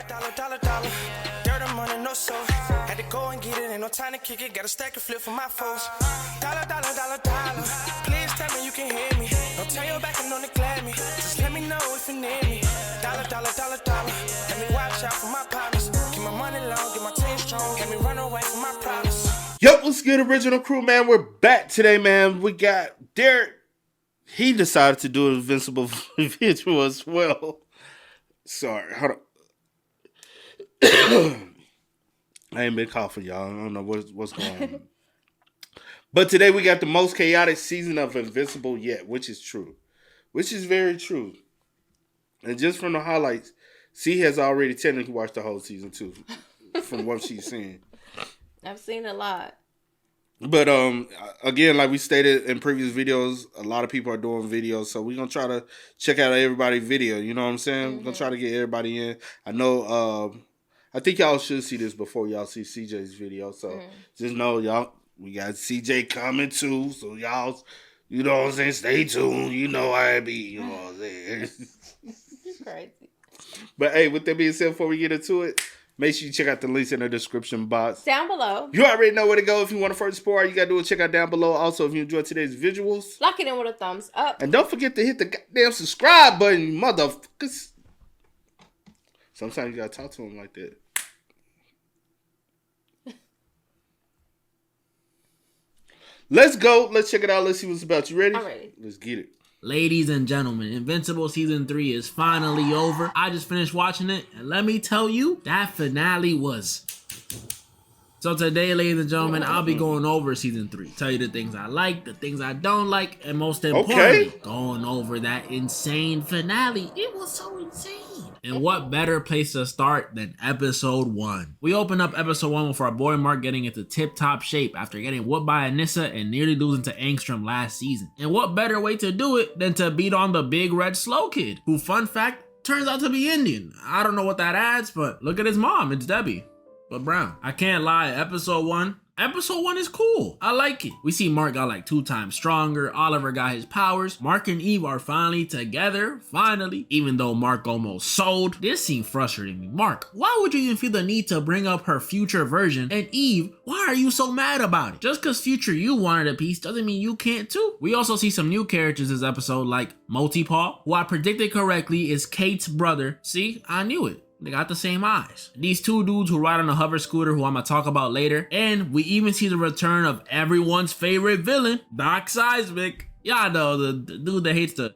Dollar. Dirt and money, no soul. Had to go and get it, ain't no time to kick it. Got a stack of flip for my foes. Dollar. Please tell me you can hear me. Don't turn your back and don't neglect me. Just let me know if you need me. Dollar. Let me watch out for my partners. Keep my money long, get my team strong. Let me run away from my problems. Yup, what's good, original crew, man? We're back today, man. We got Derek. He decided to do an Invincible video as well. Sorry, hold on. I ain't been coughing, y'all. I don't know what's going on. But today we got the most chaotic season of Invincible yet, which is true. Which is very true. And just from the highlights, C has already technically watched the whole season too, from what she's seen. I've seen a lot. But again, like we stated in previous videos, a lot of people are doing videos, so we're gonna try to check out everybody's video. You know what I'm saying? Mm-hmm. We're gonna try to get everybody in. I know. I think y'all should see this before y'all see CJ's video. So just know, y'all, we got CJ coming too. So y'all, you know what I'm saying? Stay tuned. You know how it be. You know what I'm saying? Crazy. But hey, with that being said, before we get into it, make sure you check out the links in the description box. Down below. You already know where to go if you want to further support. All you got to do is check out down below. Also, if you enjoyed today's visuals, lock it in with a thumbs up. And don't forget to hit the goddamn subscribe button, you motherfuckers. Sometimes you got to talk to them like that. Let's go. Let's check it out. Let's see what's about. You ready? I'm ready. Let's get it. Ladies and gentlemen, Invincible Season 3 is finally over. I just finished watching it, and let me tell you, that finale was... So today, ladies and gentlemen, I'll be going over Season 3. Tell you the things I like, the things I don't like, and most importantly, going over that insane finale. It was so insane. And what better place to start than episode 1? We open up episode 1 with our boy Mark getting into tip-top shape after getting whooped by Anissa and nearly losing to Angstrom last season. And what better way to do it than to beat on the big red slow kid, who, fun fact, turns out to be Indian. I don't know what that adds, but look at his mom, it's Debbie, but brown. I can't lie, episode 1 is cool. I like it. We see Mark got like 2 times stronger. Oliver got his powers. Mark and Eve are finally together. Finally. Even though Mark almost sold. This seemed frustrating me. Mark, why would you even feel the need to bring up her future version? And Eve, why are you so mad about it? Just because future you wanted a piece doesn't mean you can't too. We also see some new characters this episode like Multipaw, who I predicted correctly is Kate's brother. See, I knew it. They got the same eyes. These 2 dudes who ride on a hover scooter who I'm gonna talk about later. And we even see the return of everyone's favorite villain, Doc Seismic. Y'all know, the dude that hates the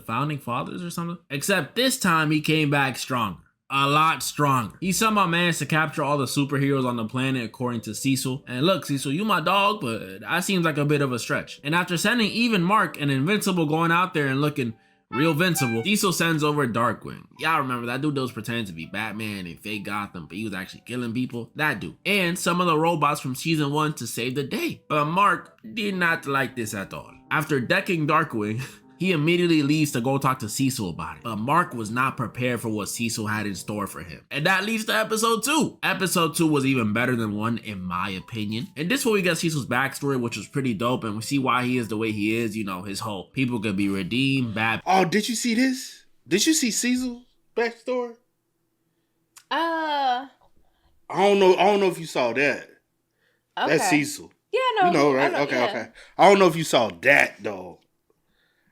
founding fathers or something. Except this time he came back stronger. A lot stronger. He somehow managed to capture all the superheroes on the planet according to Cecil. And look, Cecil, you my dog, but that seems like a bit of a stretch. And after sending even Mark and Invincible going out there and looking real Invincible, Cecil sends over Darkwing. Y'all remember that dude that was pretending to be Batman and fake Gotham, but he was actually killing people? That dude. And some of the robots from season 1 to save the day. But Mark did not like this at all. After decking Darkwing, he immediately leaves to go talk to Cecil about it. But Mark was not prepared for what Cecil had in store for him. And that leads to episode 2. Episode 2 was even better than 1 in my opinion. And this is where we get Cecil's backstory, which was pretty dope. And we see why he is the way he is. You know, his whole people could be redeemed, bad. Oh, did you see this? Did you see Cecil's backstory? I don't know if you saw that. Okay. That's Cecil. Yeah, no. You know, right? I know, Okay, yeah. okay. I don't know if you saw that though.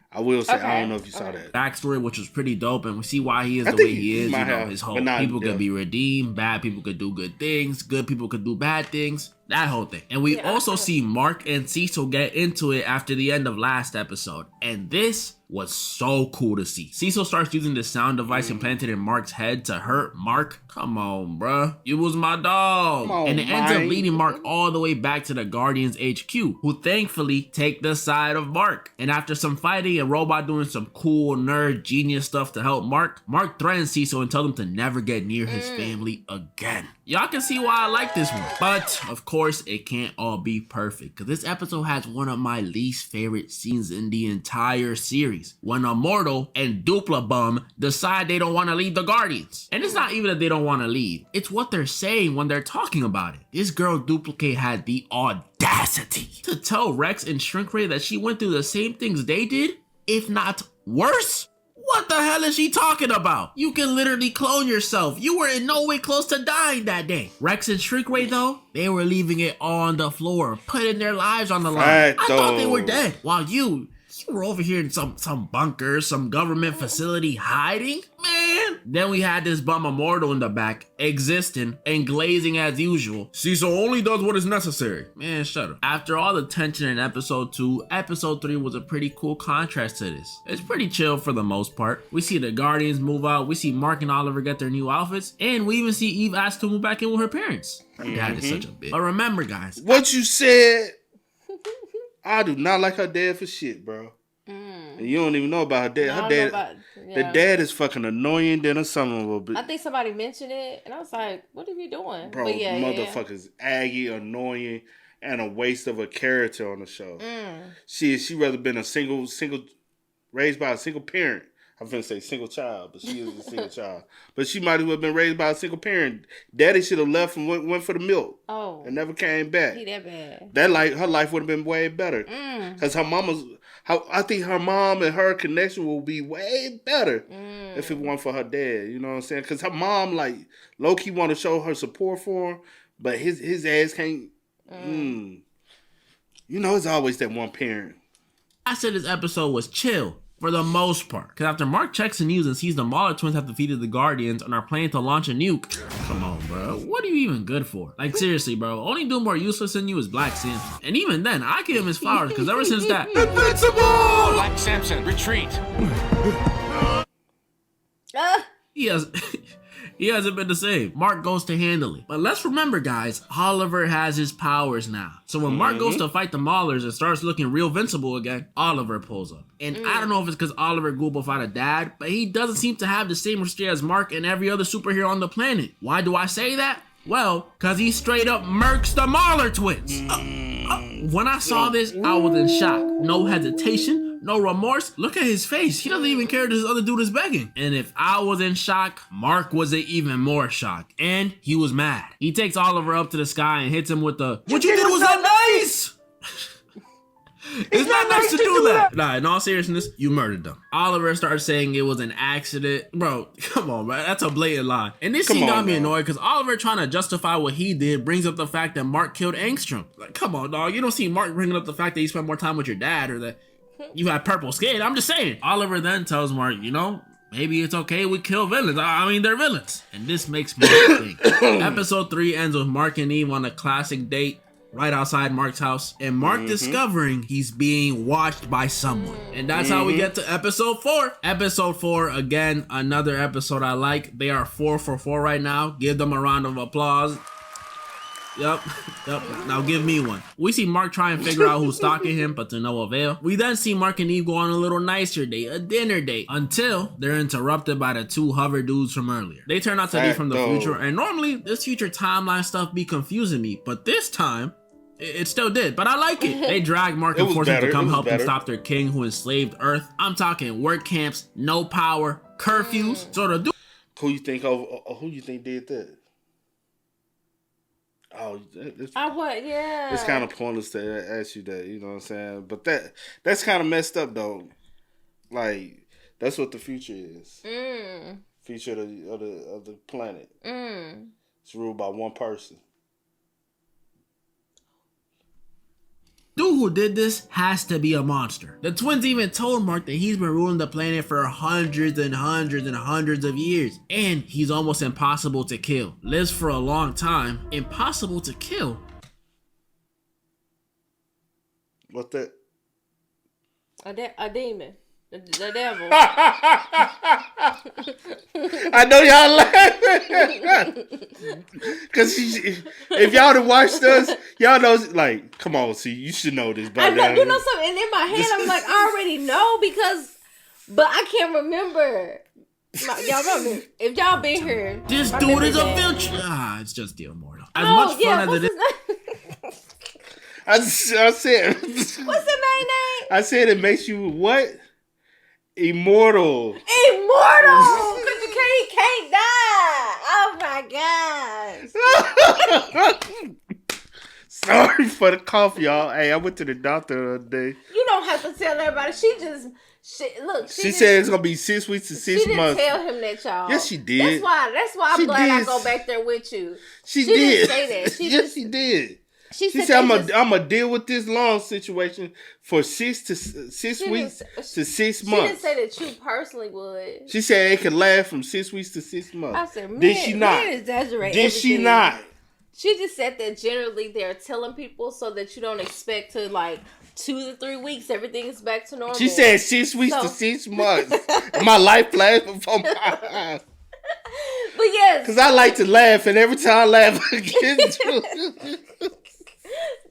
I will say, Okay. I don't know if you saw that. Backstory, which was pretty dope, and we see why he is the way he is. You know, his whole people could be redeemed, bad people could do good things, good people could do bad things, that whole thing. And we also see Mark and Cecil get into it after the end of last episode. And this was so cool to see. Cecil starts using the sound device implanted in Mark's head to hurt Mark. Come on, bruh. You was my dog. And it ends up leading Mark all the way back to the Guardians HQ, who thankfully take the side of Mark. And after some fighting and Robot doing some cool nerd genius stuff to help Mark threatens Cecil and tells him to never get near his family again. Y'all can see why I like this one. But, of course, it can't all be perfect, because this episode has one of my least favorite scenes in the entire series. When Immortal and Dupla Bum decide they don't want to leave the Guardians. And it's not even that they don't want to leave. It's what they're saying when they're talking about it. This girl Duplicate had the audacity to tell Rex and Shrinkray that she went through the same things they did, if not worse. What the hell is she talking about? You can literally clone yourself. You were in no way close to dying that day. Rex and Shriekway, though, they were leaving it all on the floor, putting their lives on the line. I thought they were dead. While you were over here in some bunker, some government facility hiding? Man. Then we had this bum immortal in the back, existing and glazing as usual. Cecil only does what is necessary. Man, shut up. After all the tension in episode 2, episode 3 was a pretty cool contrast to this. It's pretty chill for the most part. We see the Guardians move out, we see Mark and Oliver get their new outfits, and we even see Eve ask to move back in with her parents. Her dad is such a bitch. But remember, guys. What you said, I do not like her dad for shit, bro. And you don't even know about her dad. Her dad, the dad is fucking annoying than a son of a bitch. I think somebody mentioned it, and I was like, "What are you doing, bro? Motherfuckers, aggy, annoying, and a waste of a character on the show. She rather been a single, raised by a single parent. I'm finna say single child, but she is a single child. But she might as well have been raised by a single parent. Daddy should have left and went for the milk. Oh, and never came back. He that bad. Her life would have been way better. Cause her mama's. I think her mom and her connection will be way better if it weren't for her dad. You know what I'm saying? Because her mom, like, low-key want to show her support for him, but his ass can't. You know, it's always that one parent. I said this episode was chill for the most part. Because after Mark checks the news and sees the Mauler twins have defeated the Guardians and are planning to launch a nuke. Come on, bro. What are you even good for? Like, seriously, bro. Only dude more useless than you is Black Samson. And even then, I give him his flowers because ever since that... Invincible! Black Samson, retreat! He hasn't been the same. Mark goes to handle it. But let's remember, guys, Oliver has his powers now. So when Mark goes to fight the Maulers and starts looking real invincible again, Oliver pulls up. And I don't know if it's because Oliver goofified a dad, but he doesn't seem to have the same history as Mark and every other superhero on the planet. Why do I say that? Well, because he straight up murks the Mauler twins. When I saw this, I was in shock. No hesitation, no remorse. Look at his face. He doesn't even care that this other dude is begging. And if I was in shock, Mark was in even more shock. And he was mad. He takes Oliver up to the sky and hits him with the, "What you did was not nice!" It's not nice to do that. Nah, in all seriousness, you murdered them. Oliver started saying it was an accident. Bro, come on, man. That's a blatant lie. And this scene got me annoyed because Oliver trying to justify what he did brings up the fact that Mark killed Angstrom. Like, come on, dog. You don't see Mark bringing up the fact that he spent more time with your dad or that you had purple skin. I'm just saying. Oliver then tells Mark, you know, maybe it's okay we kill villains. I mean, they're villains. And this makes me think. Episode 3 ends with Mark and Eve on a classic date right outside Mark's house, and Mark discovering he's being watched by someone. And that's how we get to episode 4. Episode 4, again, another episode I like. They are 4 for 4 right now. Give them a round of applause. Yep. Now give me one. We see Mark try and figure out who's stalking him, but to no avail. We then see Mark and Eve go on a little nicer date, a dinner date, until they're interrupted by the 2 hover dudes from earlier. They turn out to be from the future, and normally this future timeline stuff be confusing me, but this time, it still did, but I like it. They drag Mark and force him to come help them stop their king who enslaved Earth. I'm talking work camps, no power, curfews. So the dude. Who you think did that? Oh, it's kind of pointless to ask you that. You know what I'm saying? But that's kind of messed up though. Like that's what the future is. Future of the planet. It's ruled by one person. Dude who did this has to be a monster. The twins even told Mark that he's been ruling the planet for hundreds and hundreds and hundreds of years. And he's almost impossible to kill. Lives for a long time. Impossible to kill. What that? A demon. The devil. I know y'all laughing. Because if y'all done watched us, y'all know, like, come on, see, you should know this. I know, you know something, and in my head, I'm like, I already know but I can't remember. Y'all remember, if y'all been here. This dude is a future. It's just the immortal. As much fun as it is. I said. What's the main name? I said it makes you what? Immortal. Because you can't die. Oh my gosh. Sorry for the cough, y'all. Hey, I went to the doctor the other day. You don't have to tell everybody. She She said it's gonna be 6 weeks to 6 She months. didn't tell him that, y'all. Yes, she did. That's why I'm She glad I did. go back there with you. She didn't did. say that. She did. She She said said, they "I'm gonna deal with this long situation for 6 weeks to 6 months." She didn't say that you personally would. She said it could last from 6 weeks to 6 months. I said, man, did she not? Man exaggerate Did she everything. not? She just said that generally they're telling people so that you don't expect to 2 to 3 weeks everything is back to normal. She said 6 weeks to 6 months. My life flashed before my eyes. But yes, because I like to laugh, and every time I laugh, I get through.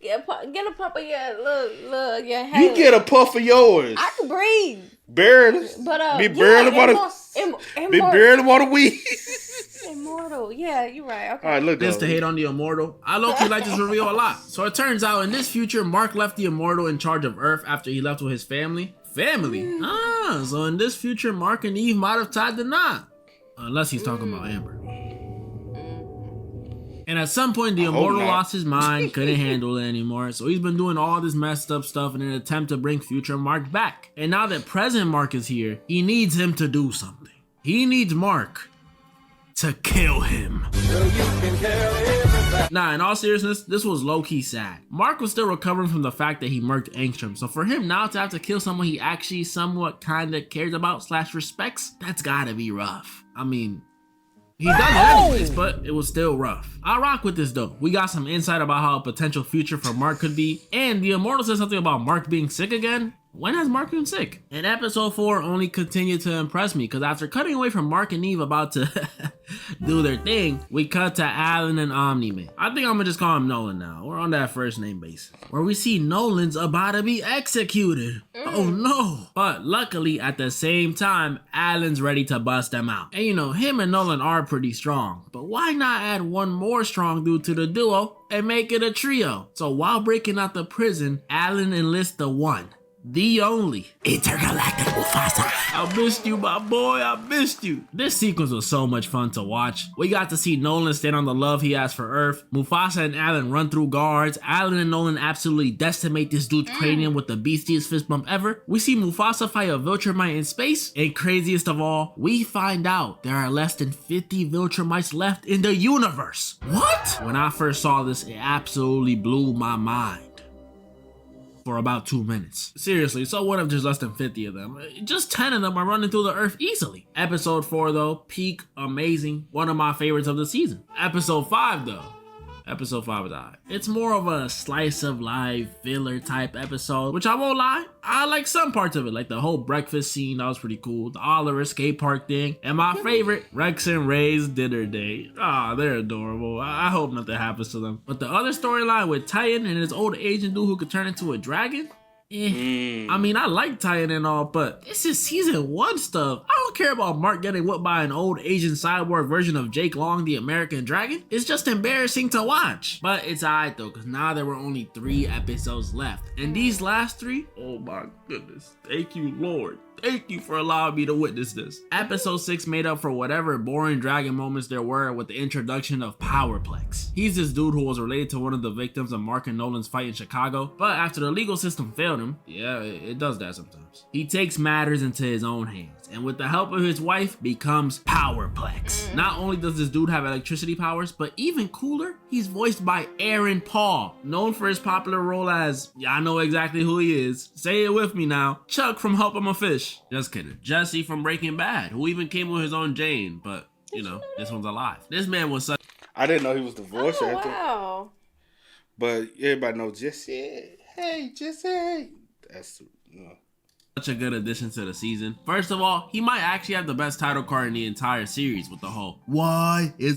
Get a pump of your look. Yeah, You get a puff of yours. I can breathe. Barely. But be barely want to wheeze. Immortal. Yeah, you're right. Okay. All right, look. This to hate on the Immortal. I low-key like this reveal a lot. So it turns out in this future, Mark left the Immortal in charge of Earth after he left with his family. So in this future, Mark and Eve might have tied the knot. Unless he's talking about Amber. And at some point, the Immortal lost his mind, couldn't handle it anymore. So he's been doing all this messed up stuff in an attempt to bring future Mark back. And now that present Mark is here, he needs him to do something. He needs Mark to kill him. Nah, in all seriousness, this was low-key sad. Mark was still recovering from the fact that he murked Angstrom, so for him now to have to kill someone he actually somewhat kinda cares about / respects, that's gotta be rough. I mean, he done it anyways, but it was still rough. I rock with this though. We got some insight about how a potential future for Mark could be, and the Immortal said something about Mark being sick again. When has Mark been sick? And episode 4 only continued to impress me, because after cutting away from Mark and Eve about to do their thing, we cut to Alan and Omni-Man. I think I'm gonna just call him Nolan now. We're on that first name basis. Where we see Nolan's about to be executed. Oh no. But luckily, at the same time, Alan's ready to bust them out. And him and Nolan are pretty strong. But why not add one more strong dude to the duo and make it a trio? So while breaking out the prison, Alan enlists the one, the only intergalactic Mufasa. I missed you, my boy. I missed you. This sequence was so much fun to watch. We got to see Nolan stand on the love he has for Earth. Mufasa and Alan run through guards. Alan and Nolan absolutely decimate this dude's cranium with the beastiest fist bump ever. We see Mufasa fight a Viltrumite in space. And craziest of all, we find out there are less than 50 Viltrumites left in the universe. What? When I first saw this, it absolutely blew my mind. For about 2 minutes. Seriously, so what if there's less than 50 of them? Just 10 of them are running through the Earth easily. Episode 4 though, peak, amazing, one of my favorites of the season. Episode 5 though, Episode 5 is alright. It's more of a slice of life filler type episode, which I won't lie, I like some parts of it, like the whole breakfast scene, that was pretty cool. The Oliver skate park thing, and my favorite, Rex and Ray's dinner date. They're adorable. I hope nothing happens to them. But the other storyline with Titan and his old Asian dude who could turn into a dragon, I mean, I like Titan and all, but this is season 1 stuff. I don't care about Mark getting whipped by an old Asian cyborg version of Jake Long, the American Dragon. It's just embarrassing to watch. But it's alright though, because now there were only 3 episodes left. And these last 3, oh my goodness. Thank you, Lord. Thank you for allowing me to witness this. Episode 6 made up for whatever boring dragon moments there were with the introduction of Powerplex. He's this dude who was related to one of the victims of Mark and Nolan's fight in Chicago, but after the legal system failed him, yeah, it does that sometimes, he takes matters into his own hands, and with the help of his wife, becomes Powerplex. Not only does this dude have electricity powers, but even cooler, he's voiced by Aaron Paul, known for his popular role as, y'all know exactly who he is, say it with me now, Chuck from Help I'm a Fish. Just kidding. Jesse from Breaking Bad, who even came with his own Jane, but this one's alive. This man was such. I didn't know he was the voice actor. Wow. But everybody knows Jesse. Hey, Jesse. That's such a good addition to the season. First of all, he might actually have the best title card in the entire series with the whole "Why is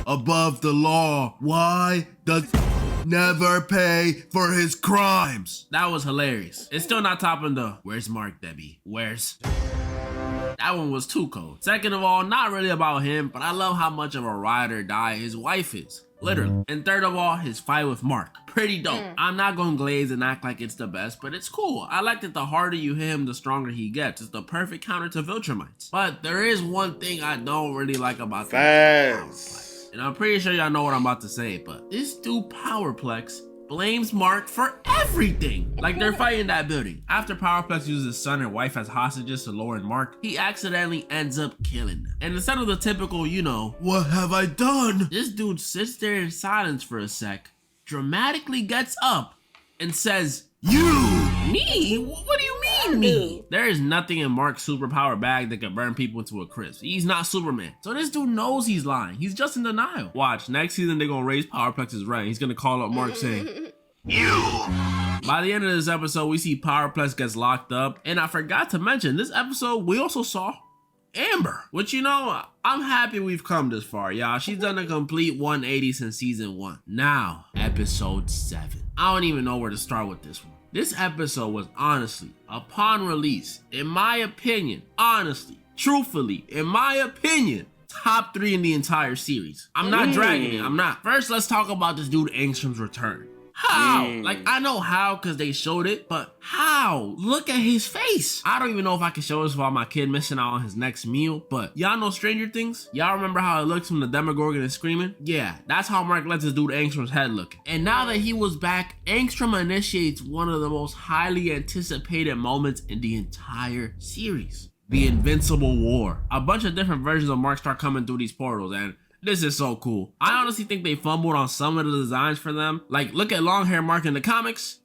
above the law? Why does never pay for his crimes?" That was hilarious. It's still not topping the "Where's Mark, Debbie? Where's..." That one was too cold. Second of all, not really about him, but I love how much of a ride or die his wife is. Literally. And third of all, his fight with Mark. Pretty dope. I'm not gonna glaze and act like it's the best, but it's cool. I like that the harder you hit him, the stronger he gets. It's the perfect counter to Viltrumites. But there is one thing I don't really like about fast. And I'm pretty sure y'all know what I'm about to say, but this dude Powerplex blames Mark for everything. Like they're fighting in that building. After Powerplex uses his son and wife as hostages to Laura and Mark, he accidentally ends up killing them. And instead of the typical, you know, what have I done? This dude sits there in silence for a sec, dramatically gets up and says, you! Me? What do you mean me? There is nothing in Mark's superpower bag that can burn people into a crisp. He's not Superman. So this dude knows he's lying. He's just in denial. Watch, next season they're gonna raise Powerplex's rank. He's gonna call up Mark saying, you! By the end of this episode, we see Powerplex gets locked up. And I forgot to mention, this episode, we also saw Amber. Which, you know, I'm happy we've come this far, y'all. She's done a complete 180 since season 1. Now, episode 7. I don't even know where to start with this one. This episode was honestly, upon release, in my opinion, honestly, truthfully, in my opinion, top 3 in the entire series. I'm not dragging it, I'm not. First, let's talk about this dude Angstrom's return. How? Like, I know how because they showed it, but how? Look at his face. I don't even know if I can show this while my kid missing out on his next meal, but y'all know Stranger Things? Y'all remember how it looks when the Demogorgon is screaming? Yeah, that's how Mark lets this dude Angstrom's head look. And now that he was back, Angstrom initiates one of the most highly anticipated moments in the entire series. The Invincible War. A bunch of different versions of Mark start coming through these portals, and this is so cool. I honestly think they fumbled on some of the designs for them. Like, look at long hair Mark in the comics.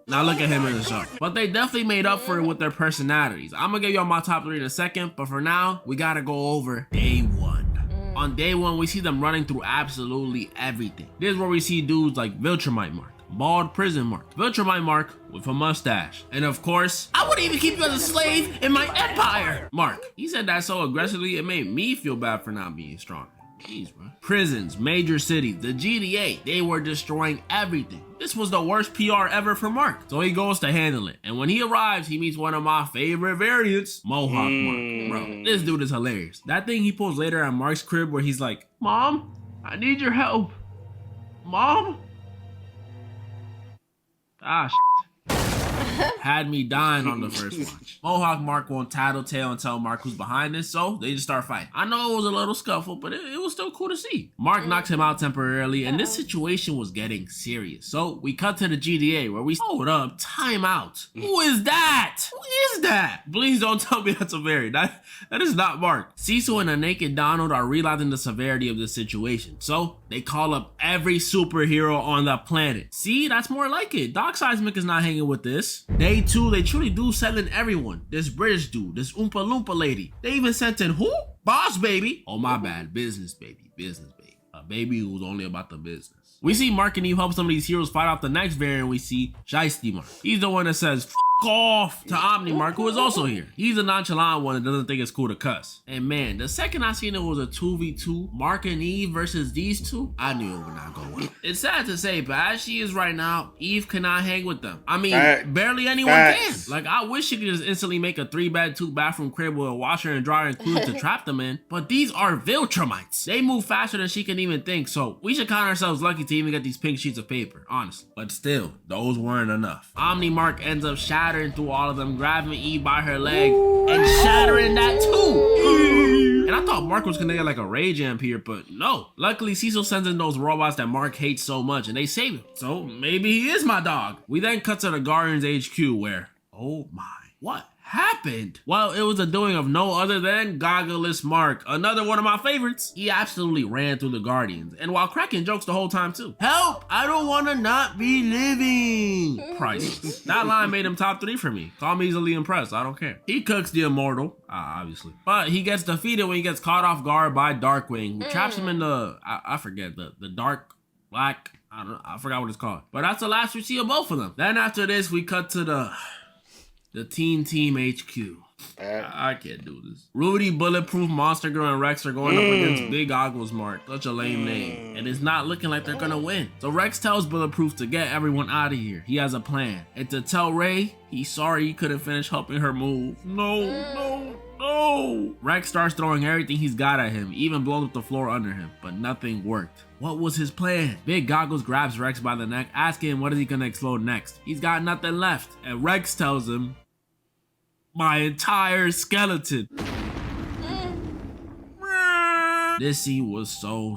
Now look at him in the show. But they definitely made up for it with their personalities. I'm gonna give y'all my top 3 in a second, but for now, we gotta go over day 1. On day 1, we see them running through absolutely everything. This is where we see dudes like Viltrumite Mark, bald prison Mark, Viltrumite Mark with a mustache, and of course, I wouldn't even keep you as a slave in my empire, Mark. He said that so aggressively, it made me feel bad for not being strong. Jeez, bro. Prisons, major cities, the GDA, they were destroying everything. This was the worst PR ever for Mark. So he goes to handle it. And when he arrives, he meets one of my favorite variants, Mohawk Mark. Bro, this dude is hilarious. That thing he pulls later at Mark's crib where he's like, Mom, I need your help. Mom? Ah, had me dying on the first watch. Mohawk Mark won't tattletale and tell Mark who's behind this, so they just start fighting. I know it was a little scuffle, but it was still cool to see. Mark knocks him out temporarily, and this situation was getting serious. So we cut to the GDA where we hold up, time out. Who is that? Who is that? Please don't tell me that's a variant. That is not Mark. Cecil and a naked Donald are realizing the severity of the situation. So they call up every superhero on the planet. See, that's more like it. Doc Seismic is not hanging with this. Day 2, they truly do send in everyone. This British dude, this Oompa Loompa lady. They even sent in who? Boss Baby. Oh, my bad. Business Baby. Business Baby. A baby who's only about the business. We see Mark and Eve help some of these heroes fight off the next variant. We see Shiesty Mark. He's the one that says, F off to Omni Mark, who is also here. He's a nonchalant one that doesn't think it's cool to cuss. And man, the second I seen it was a 2v2, Mark and Eve versus these two, I knew it would not go well. It's sad to say, but as she is right now, Eve cannot hang with them. I mean, barely anyone can. Like, I wish she could just instantly make a 3-bed, 2-bathroom crib with a washer and dryer included to trap them in. But these are Viltrumites. They move faster than she can even think, so we should count ourselves lucky to even get these pink sheets of paper, honestly. But still, those weren't enough. Omni Mark ends up shattering through all of them, grabbing Eve by her leg and shattering that too. And I thought Mark was gonna get like a rage amp here, but no. Luckily, Cecil sends in those robots that Mark hates so much and they save him. So maybe he is my dog. We then cut to the Guardians HQ where, oh my, what happened? Well, it was the doing of no other than Goggleless Mark, another one of my favorites. He absolutely ran through the Guardians, and while cracking jokes the whole time too. Help! I don't want to not be living. Priceless. That line made him top 3 for me. Call me easily impressed. I don't care. He cooks the immortal, obviously, but he gets defeated when he gets caught off guard by Darkwing, who traps him in the I forget the dark black. I don't know. I forgot what it's called. But that's the last we see of both of them. Then after this, we cut to the Teen Team HQ. I can't do this. Rudy, Bulletproof, Monster Girl, and Rex are going up against Big Goggles Mark. Such a lame name. And it's not looking like they're gonna win. So Rex tells Bulletproof to get everyone out of here. He has a plan. And to tell Ray, he's sorry he couldn't finish helping her move. No. Rex starts throwing everything he's got at him, even blows up the floor under him, but nothing worked. What was his plan? Big Goggles grabs Rex by the neck, asking him what is he gonna explode next. He's got nothing left, and Rex tells him, my entire skeleton. This scene was so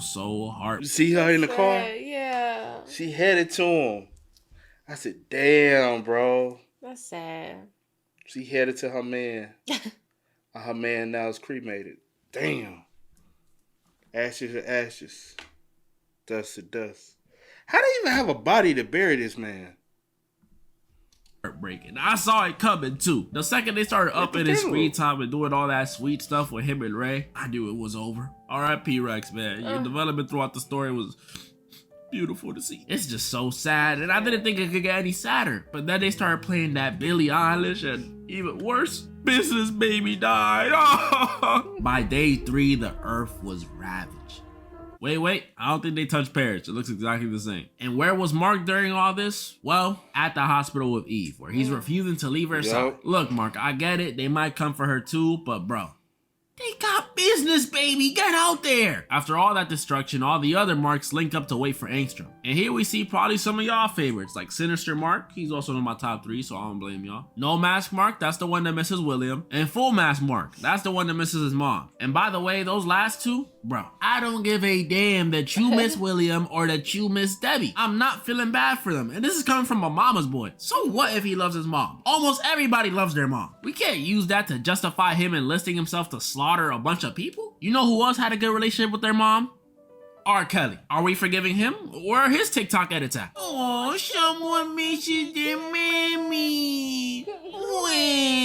hard. You see her in the car? Yeah. She headed to him. I said, damn, bro. That's sad. She headed to her man. Her man now is cremated. Damn. Ashes to ashes. Dust to dust. How do you even have a body to bury this man? Heartbreaking. I saw it coming too. The second they started upping his screen time and doing all that sweet stuff with him and Ray, I knew it was over. R.I.P. Rex, man. Your development throughout the story was beautiful to see. It's just so sad, and I didn't think it could get any sadder. But then they started playing that Billie Eilish, and even worse, Business Baby died. Oh. By day 3, the earth was ravaged. Wait, I don't think they touched Parrish. It looks exactly the same. And where was Mark during all this? Well, at the hospital with Eve, where he's refusing to leave her side. Look, Mark, I get it. They might come for her too, but bro, they got business, baby. Get out there. After all that destruction, all the other Marks link up to wait for Angstrom. And here we see probably some of y'all favorites, like Sinister Mark. He's also in my top 3, so I don't blame y'all. No Mask Mark, that's the one that misses William. And Full Mask Mark, that's the one that misses his mom. And by the way, those last two, bro, I don't give a damn that you miss William or that you miss Debbie. I'm not feeling bad for them. And this is coming from a mama's boy. So what if he loves his mom? Almost everybody loves their mom. We can't use that to justify him enlisting himself to slaughter a bunch of people. You know who else had a good relationship with their mom? R. Kelly. Are we forgiving him? Where are his TikTok edits at? Oh, someone misses their mammy.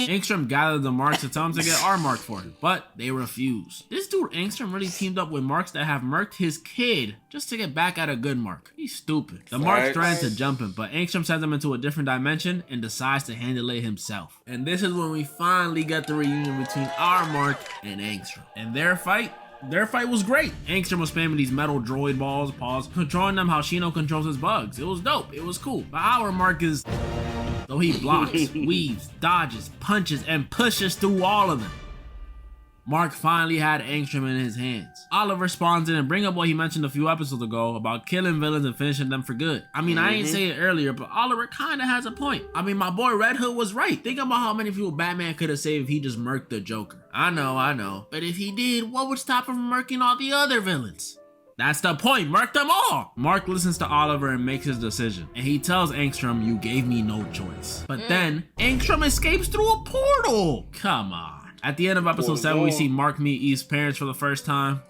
Angstrom gathered the Marks to tell him to get R marked for him, but they refused. This dude Angstrom really teamed up with Marks that have murked his kid just to get back at a good Mark. He's stupid. The Marks threatened to jump him, but Angstrom sends him into a different dimension and decides to handle it himself. And this is when we finally get the reunion between our Mark and Angstrom. And their fight was great. Angstrom was spamming these metal droid balls, controlling them how Shino controls his bugs. It was dope. It was cool. But our Mark is... though he blocks, weaves, dodges, punches, and pushes through all of them. Mark finally had Angstrom in his hands. Oliver spawns in and bring up what he mentioned a few episodes ago about killing villains and finishing them for good. I mean, I ain't say it earlier, but Oliver kinda has a point. I mean, my boy Red Hood was right. Think about how many people Batman could have saved if he just murked the Joker. I know. But if he did, what would stop him from murking all the other villains? That's the point, murk them all! Mark listens to Oliver and makes his decision. And he tells Angstrom, you gave me no choice. But then, Angstrom escapes through a portal! Come on. At the end of episode 7, we see Mark meet Eve's parents for the first time.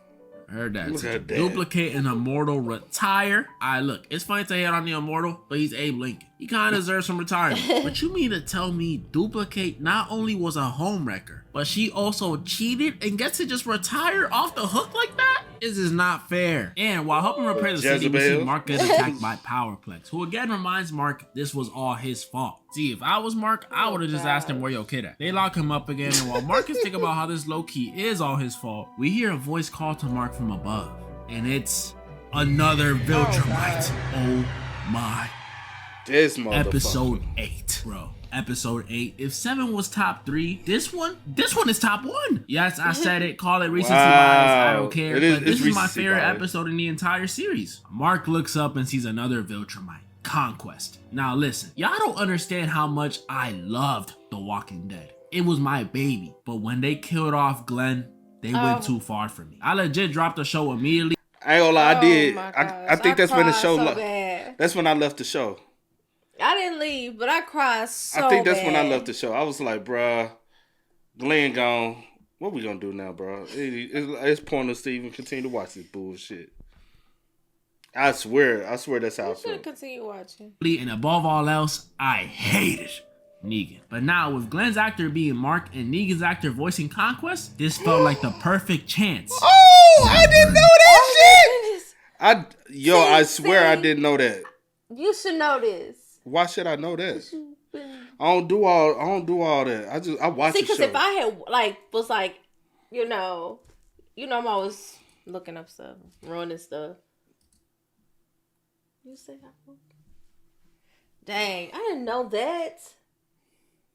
I heard that. Duplicate an Immortal retire. Look, it's fine to hate on the Immortal, but he's Abe Lincoln. He kind of deserves some retirement. But you mean to tell me Duplicate not only was a homewrecker, but she also cheated and gets to just retire off the hook like that? This is not fair. And while helping repair the city, we see Mark get attacked by Powerplex, who again reminds Mark this was all his fault. See, if I was Mark, I would have just asked him where your kid at. They lock him up again, and while Mark is thinking about how this low-key is all his fault, we hear a voice call to Mark from above. And it's another Viltrumite. Oh my. This motherfucker. Episode 8, bro. Episode 8. If 7 was top 3, this one is top 1. Yes, I said it. Call it recency bias. I don't care. But this is my favorite episode in the entire series. Mark looks up and sees another Viltrumite. Conquest. Now listen, y'all don't understand how much I loved The Walking Dead. It was my baby. But when they killed off Glenn, they went too far for me. I legit dropped the show immediately. I ain't gonna lie, I did. I think that's when the show that's when I left the show. I didn't leave, but I cried so bad. I think that's when I left the show. I was like, bruh, Glenn gone. What we gonna do now, bro? It's pointless to even continue to watch this bullshit. I swear that's how I feel. You should continue watching. And above all else, I hated Negan. But now, with Glenn's actor being Mark and Negan's actor voicing Conquest, this felt like the perfect chance. Oh, I didn't know that shit! I swear I didn't know that. You should know this. Why should I know that? I don't do all that. I watch the show. See, because if I had was I'm always looking up stuff, ruining stuff. You say dang, I didn't know that.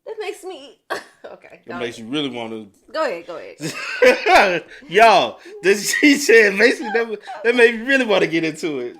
That makes me okay. It makes you really want to go ahead. Y'all, she said that made me really want to get into it.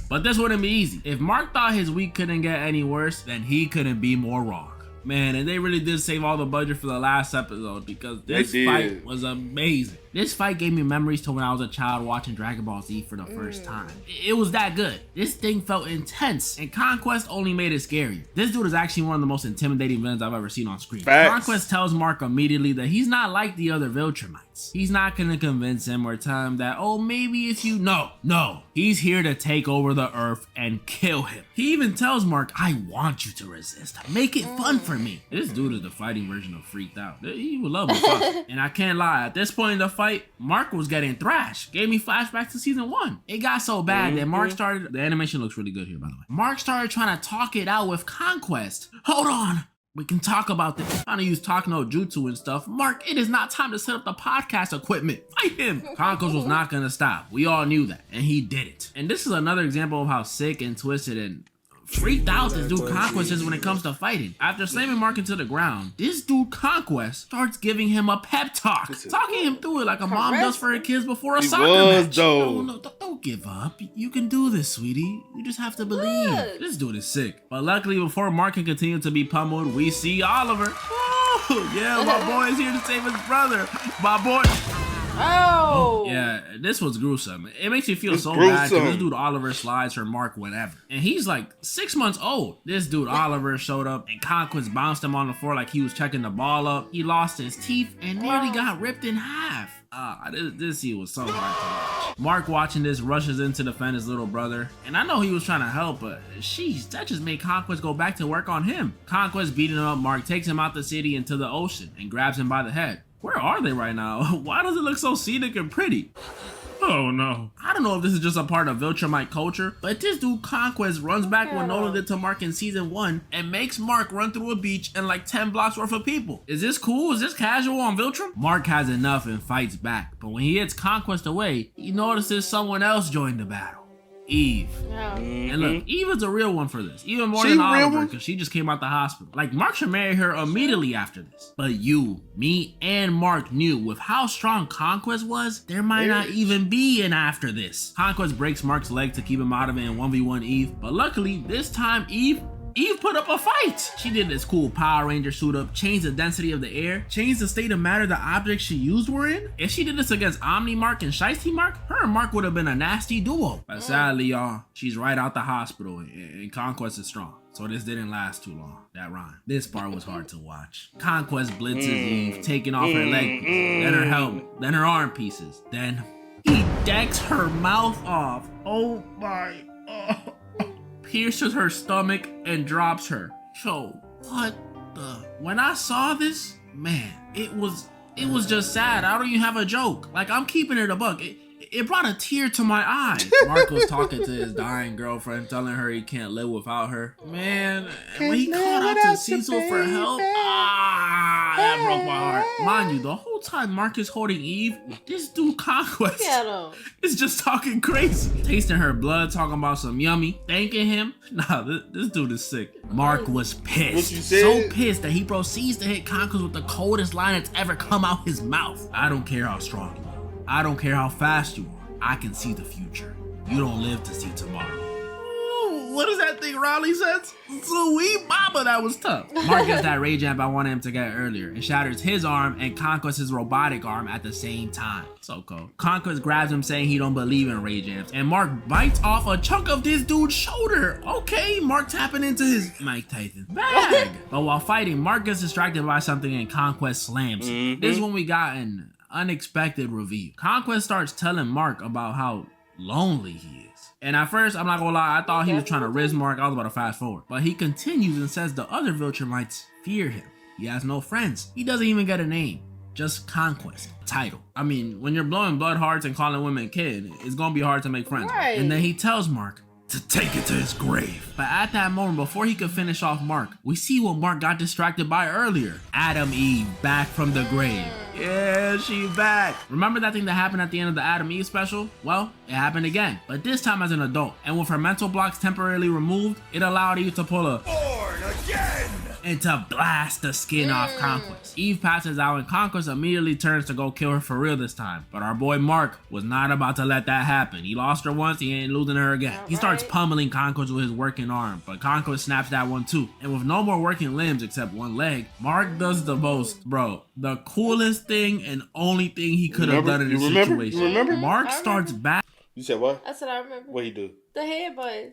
But this wouldn't be easy. If Mark thought his week couldn't get any worse, then he couldn't be more wrong. Man, and they really did save all the budget for the last episode because this fight was amazing. This fight gave me memories to when I was a child watching Dragon Ball Z for the first time. It was that good. This thing felt intense, and Conquest only made it scarier. This dude is actually one of the most intimidating villains I've ever seen on screen. Facts. Conquest tells Mark immediately that he's not like the other Viltrumites. He's not gonna convince him or tell him that, oh, maybe it's you. No. He's here to take over the Earth and kill him. He even tells Mark, I want you to resist. Make it fun for me. This dude is the fighting version of freaked out. He would love me. And I can't lie, at this point in the fight, Mark was getting thrashed. Gave me flashbacks to season 1. It got so bad that Mark started, the animation looks really good here, by the way. Mark started trying to talk it out with Conquest. Hold on. We can talk about this. Trying to use talk no jutsu and stuff. Mark, it is not time to set up the podcast equipment. Fight him. Conquest was not gonna stop. We all knew that, and he did it. And this is another example of how sick and twisted and freaked out this dude Conquest is when it comes to fighting. After slamming Mark into the ground, this dude Conquest starts giving him a pep talk, talking him through it like a mom does for her kids before a soccer match. No, don't give up. You can do this, sweetie. You just have to believe. Look. This dude is sick. But luckily, before Mark can continue to be pummeled, we see Oliver. Oh, yeah, my boy is here to save his brother. My boy. Oh. Yeah, this was gruesome. It makes you feel It's so bad because gruesome. this dude Oliver slides for Mark whenever. And he's like 6 months old. This dude Oliver showed up and Conquest bounced him on the floor like he was checking the ball up. He lost his teeth and nearly got ripped in half. This scene was so hard to watch. Mark watching this rushes in to defend his little brother. And I know he was trying to help, but sheesh, that just made Conquest go back to work on him. Conquest beating him up, Mark takes him out the city into the ocean and grabs him by the head. Where are they right now? Why does it look so scenic and pretty? Oh no. I don't know if this is just a part of Viltrumite culture, but this dude Conquest runs back what Nolan did to Mark in season 1 and makes Mark run through a beach and like 10 blocks worth of people. Is this cool? Is this casual on Viltrum? Mark has enough and fights back, but when he hits Conquest away, he notices someone else joined the battle. Eve. Yeah. And look, Eve is a real one for this. Even more She than real Oliver, one? because she just came out the hospital. Like, Mark should marry her immediately after this. But you, me, and Mark knew with how strong Conquest was, there might not even be an after this. Conquest breaks Mark's leg to keep him out of it in 1v1 Eve. But luckily, this time Eve put up a fight. She did this cool Power Ranger suit up, changed the density of the air, changed the state of matter the objects she used were in. If she did this against Omni Mark and Shiesty Mark, her and Mark would have been a nasty duo. But sadly, y'all, she's right out the hospital and Conquest is strong. So this didn't last too long. That rhyme. This part was hard to watch. Conquest blitzes Eve, taking off her leg piece, then her helmet, then her arm pieces. Then he decks her mouth off. Oh my. Pierces her stomach and drops her. So what the? When I saw this, man, it was just sad. I don't even have a joke. Like, I'm keeping it a buck. It brought a tear to my eye. Mark was talking to his dying girlfriend, telling her he can't live without her. Man, and when he called out to Cecil for help, that broke my heart. Mind you, the whole time Mark is holding Eve, this dude Conquest is just talking crazy. Tasting her blood, talking about some yummy, thanking him. Nah, this dude is sick. Mark was pissed. What you said? So pissed that he proceeds to hit Conquest with the coldest line that's ever come out his mouth. I don't care how strong you are. I don't care how fast you are. I can see the future. You don't live to see tomorrow. Ooh, what is that thing Raleigh says? Sweet mama, that was tough. Mark gets that rage amp I wanted him to get earlier and shatters his arm and Conquest his robotic arm at the same time. So cool. Conquest grabs him saying he don't believe in rage amps and Mark bites off a chunk of this dude's shoulder. Okay, Mark tapping into his Mike Tyson bag. But while fighting, Mark gets distracted by something and Conquest slams him. This is when we got an unexpected reveal. Conquest starts telling Mark about how lonely he is. And at first, I'm not gonna lie, I thought he was trying to riz Mark. I was about to fast forward. But he continues and says the other Viltrumites fear him. He has no friends. He doesn't even get a name. Just Conquest. Title. I mean, when you're blowing blood hearts and calling women kid, it's gonna be hard to make friends. Right. And then he tells Mark to take it to his grave. But at that moment, before he could finish off Mark, we see what Mark got distracted by earlier. Adam Eve back from the grave. Yeah, she back. Remember that thing that happened at the end of the Adam Eve special? Well, it happened again, but this time as an adult. And with her mental blocks temporarily removed, it allowed Eve to pull a Born again! and to blast the skin off Conquest. Eve passes out and Conquest immediately turns to go kill her for real this time. But our boy Mark was not about to let that happen. He lost her once, he ain't losing her again. He starts pummeling Conquest with his working arm, but Conquest snaps that one too. And with no more working limbs except one leg, Mark does the most, bro, the coolest thing and only thing he could have done in this situation. You remember? Mark starts back. You said what? That's what I remember. What you do? The headbutt.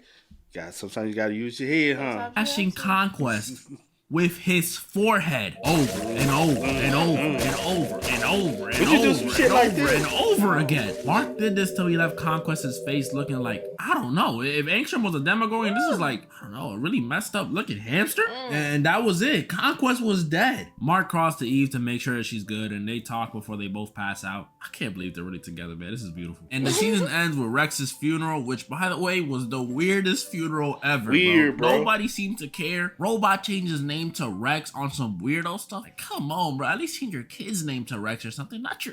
God, sometimes you gotta use your head, huh? Bashing Conquest with his forehead over and over and over and over and over and over and over again. Mark did this till he left Conquest's face looking like, I don't know, if Angstrom was a Demogorgon, this is like, I don't know, a really messed up looking hamster. And that was it. Conquest was dead. Mark crawls to Eve to make sure that she's good, and they talk before they both pass out. I can't believe they're really together, man. This is beautiful. And the season ends with Rex's funeral, which, by the way, was the weirdest funeral ever. Weird, bro. Nobody seemed to care. Robot changed his name to Rex on some weirdo stuff. Like, come on, bro. At least change your kid's name to Rex or something. Not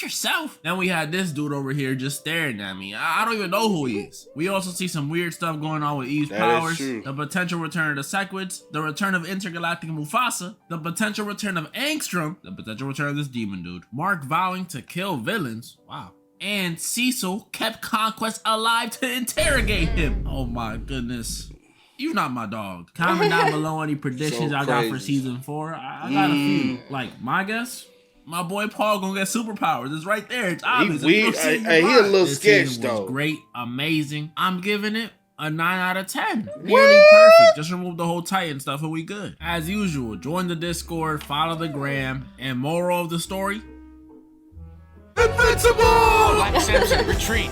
yourself. Then we had this dude over here just staring at me. I don't even know who he is. We also see some weird stuff going on with Eve's powers, the potential return of the Sequids, the return of intergalactic Mufasa, the potential return of Angstrom, the potential return of this demon dude, Mark vowing to kill villains. Wow. And Cecil kept Conquest alive to interrogate him. Oh my goodness. You're not my dog. Comment down below any predictions I got for season 4. I got a few. Like, my guess, my boy Paul gonna get superpowers. It's right there. It's obvious. He a little sketch though. Great, amazing. I'm giving it a 9 out of 10. Nearly perfect. Just remove the whole Titan stuff and we good. As usual, join the Discord, follow the gram, and moral of the story: Invincible! Black Samson, retreat.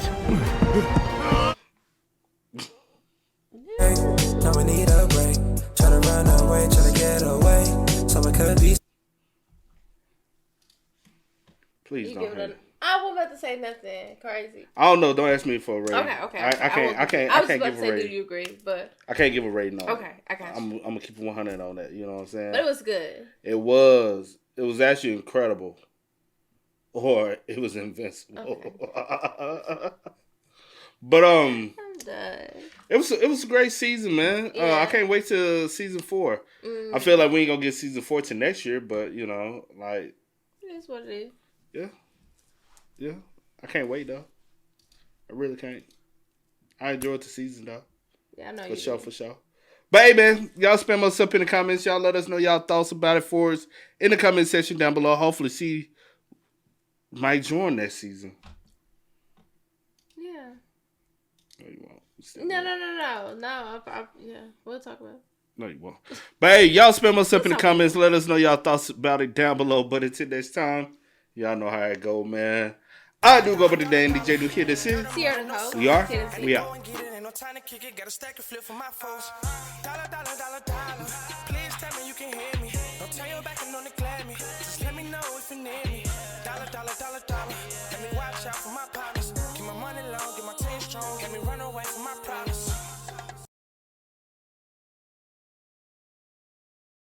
Now we need a break. Try to run away, try to get away. Someone could be. Please don't. I was about to say nothing crazy. I don't know. Don't ask me for a rating. Okay. I can't give a rating. Do you agree? But I can't give a rating on it. Okay, I got you. I'm gonna keep 100 on that. You know what I'm saying? But it was good. It was. It was actually incredible. Or it was invincible. Okay. But I'm done. It was a great season, man. Yeah. I can't wait till season 4. I feel like we ain't gonna get season 4 till next year, but you know, like, it is what it is. Yeah. I can't wait though. I really can't. I enjoyed the season though. Yeah, I know for sure. But hey, man, y'all spam us up in the comments. Y'all let us know y'all thoughts about it for us in the comment section down below. Hopefully, see Mike join next season. Yeah. No, you won't. No. Yeah, we'll talk about it. No, you won't. But hey, y'all spam us up in the comments. Let us know y'all thoughts about it down below. But until next time, y'all know how it go, man. I do go by the name DJ Do Here. This is Sierra the host. We are. We out. Time to kick it, got a stack of flip for my foes. Dollar. Please tell me you can hear me.